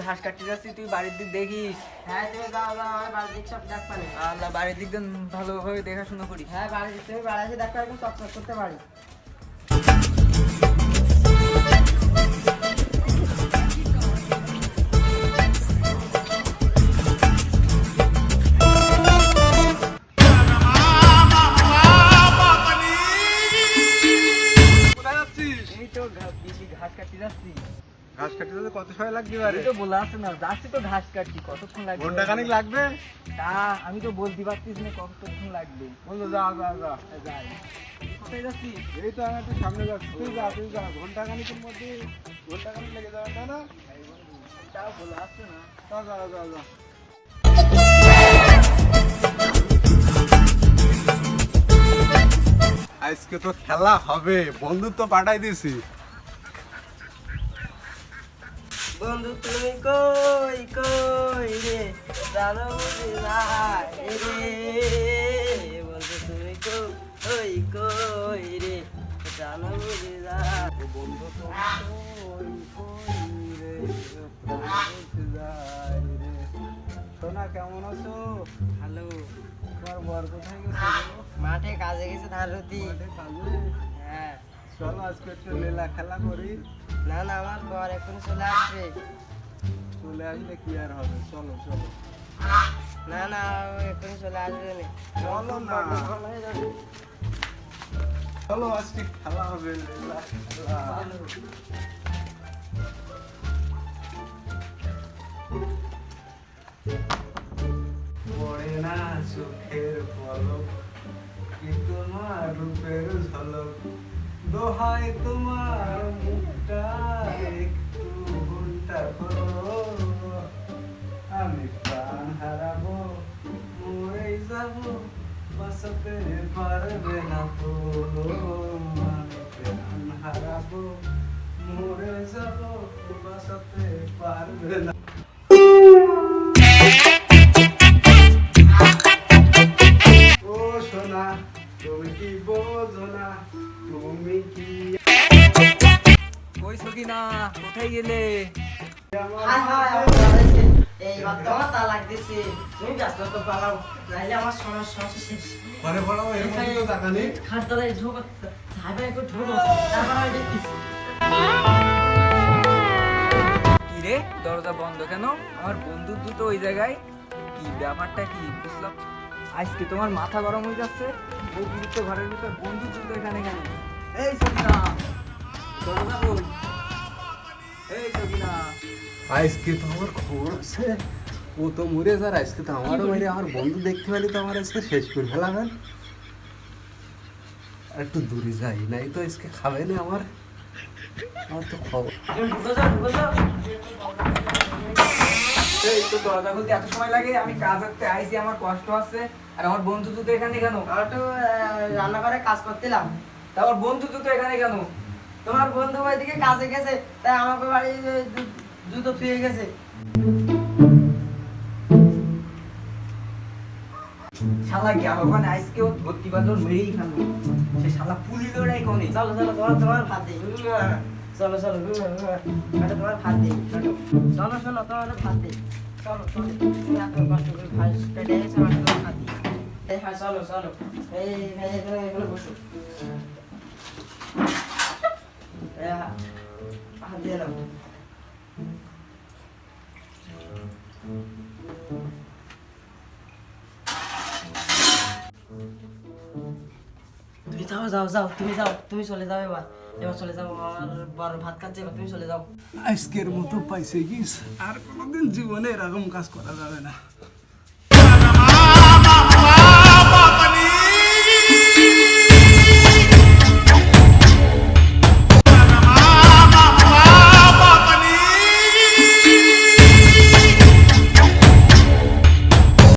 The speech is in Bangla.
ঘাস কাটতে যাচ্ছি, তুই বাড়ির দিক দেখিস। হ্যাঁ তুমি যাও যাও, আমার বাড়ির দিক সব দেখ পারে। আল্লাহ, বাড়ির দিক দিয়ে ভালোভাবে দেখাশোনা করিস। হ্যাঁ বাড়ির দিক তুমি বাড়ি এসে দেখ পারে, একদম চকচক করতে পারি। কোথায় যাচ্ছিস? এই তো ঘাস কাটতে যাচ্ছি। ঘাস কাটতে যেতে কত সময় লাগবে বারে? তুই তো বলা আছে না, যাচ্ছি তো ঘাস কাটছি, কতক্ষণ লাগবে? ঘন্টা খানিক লাগবে। তা আমি তো বলতে পারছিস না কতক্ষণ লাগবে। বন্ধু যা যা যা। যাই। কোথায় যাচ্ছি? এই তো আমি একটু সামনে যাচ্ছি, তুই যা তুই যা। ঘন্টা খানিকের মধ্যে ঘন্টা খানিক লেগে যাবে, তাই না? তাও বলা আছে না। যা যা যা যা। আজকে তো খেলা হবে, বন্ধুত্ব পাঠাই দিছি। বন্ধু তুমি কই কই রে, জানো বুঝি ভাই রে, বন্ধু তুমি কই কই রে, জানো বুঝি ভাই। বন্ধু তো কই কই রে, বলতে যাই রে। সোনা কেমন আছো? হ্যালো, তোমার বর কোথায় গেছে গো? মাঠে কাজে গেছে ধান রুটি। মাঠে কাজে? হ্যাঁ। চলো আজকে একটু লীলা খেলা করি। না না, আমার বর এখন চলে আসবে। চলে আসলে কি আর হবে, চলো চলো। না না, ও এখন চলে আসবে না। চলো না। চলো আজকে খেলা হবে, লীলা খেলা। পড়ে না চোখের পলক, কি তোমার রূপের ঝলক, দোহাই তোমার মুখটা একটু ঘন্টা করো, আমি প্রাণ হারাবো, মরে যাবো, বাঁচাতে পারবে না তো, আমি প্রাণ হারাবো, মরে যাবো, বাঁচাতে পারবে না। ও সোনা, তুমি কি বোঝো না, তুমি কি কই সকিনা, কোথায় গেলে? হাই হাই, আমার বর এসে এইবার তো আমার তালাক দিছে। তুমি ব্যস্ত তো পালাও, নাইলে আমার সমস্যা শেষ। ঘরে পড়াও, এর মধ্যে তো টাকা নেই। খাটতলায় ঢোক, ঝাইবে একটু ঢোক, তারপর আমি দেখতেছি। কি রে, দরজা বন্ধ কেন? আমার বন্ধুর দুটো ওই জায়গায়, কি ব্যাপারটা কি বুঝলাম। আজকে তোমার মাথা গরম হয়ে যাচ্ছে, ও গুরুত্ব ঘরের ভিতর, বন্ধু দুটো এখানে কেন? এই সকিনা, দরজা খোল। এই সকিনা, আজকে তো আমার খবর আছে, ও তো মরে যার, আজকে তো আমারও মেরে আমার বন্ধু দেখতে পেলে তো আমার আজকে শেষ করে ফেলাবেন। আর একটু দূরে যাই, নাই তো আজকে খাবে না আমার তো খবর। তুমি ঢুকে যাও, ঢুকে যাও। এই তো দরজা খুলতে এত সময় লাগে? আমি কাজ করতে আইছি, আমার কষ্ট আছে, আর আমার বন্ধু দুটো এখানে কেন? আমি একটু রান্নাঘরে কাজ করছিলাম। তা আমার বন্ধু দুটো এখানে কেন? তোমার বন্ধু ওইদিকে কাজে গেছে, তাই আমাকে বাড়ি জুতো থুয়ে গেছে। শালা গেল ওখানে, আজকেও ধরতে পারলো, মেরেই খানো। সে শালা পুলিশ ওরাই কোনে। চলো চলো, তোমার ভাত দিই। চলো চলো, এটা তোমার ভাত দিই। চলো শোনো, তোমার ভাত দিই। চলো চলো, তুমি এত কষ্ট করে ভাত কেটে এসে আমার তোমার ভাত দিই। এই হ্যাঁ, চলো চলো, এই এখানে বসো। হাত দিয়ে নাও। তুমি যাও যাও যাও, তুমি যাও, তুমি চলে যাও এবার। এবার চলে যাও, আমার বড় ভাত খাচ্ছে, এবার তুমি চলে যাও। আজকের মতো পাইছে কি, আর কোনোদিন জীবনে এরকম কাজ করা যাবে না।